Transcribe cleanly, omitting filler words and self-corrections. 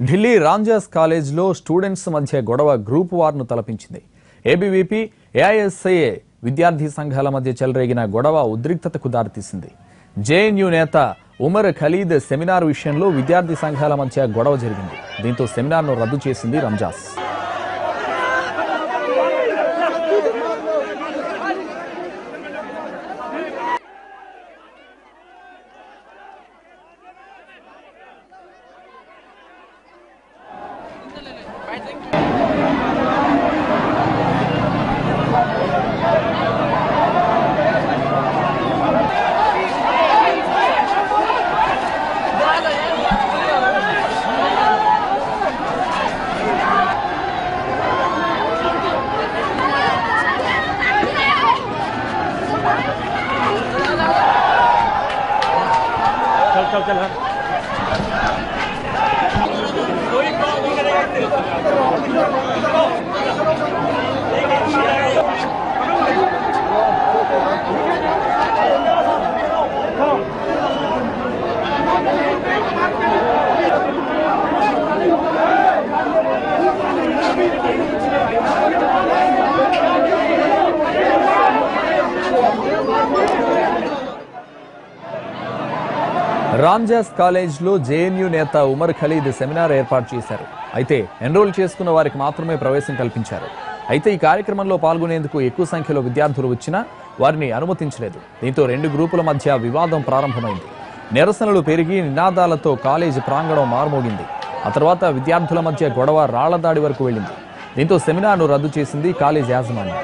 ఢిల్లీ రాంజాస్ కాలేజ్లో స్టూడెంట్స్ మధ్య గొడవ గ్రూప్ వార్ను తలపించింది. ఏబీవీపీ, ఏఐఎస్ఐఏ విద్యార్థి సంఘాల మధ్య చెలరేగిన గొడవ ఉద్రిక్తతకు దారితీసింది. జేఎన్యూ నేత ఉమర్ ఖలీద్ సెమినార్ విషయంలో విద్యార్థి సంఘాల మధ్య గొడవ జరిగింది. దీంతో సెమినార్ను రద్దు చేసింది రంజాస్. चल రాంజాస్ కాలేజ్లో జేఎన్యూ నేత ఉమర్ ఖలీద్ సెమినార్ ఏర్పాటు చేశారు. అయితే ఎన్రోల్ చేసుకున్న వారికి మాత్రమే ప్రవేశం కల్పించారు. అయితే ఈ కార్యక్రమంలో పాల్గొనేందుకు ఎక్కువ సంఖ్యలో విద్యార్థులు వచ్చినా వారిని అనుమతించలేదు. దీంతో రెండు గ్రూపుల మధ్య వివాదం ప్రారంభమైంది. నిరసనలు పెరిగి నినాదాలతో కాలేజీ ప్రాంగణం మారుమోగింది. ఆ తర్వాత విద్యార్థుల మధ్య గొడవ రాళ్లదాడి వరకు వెళ్ళింది. దీంతో సెమినార్ను రద్దు చేసింది కాలేజ్ యాజమాన్యం.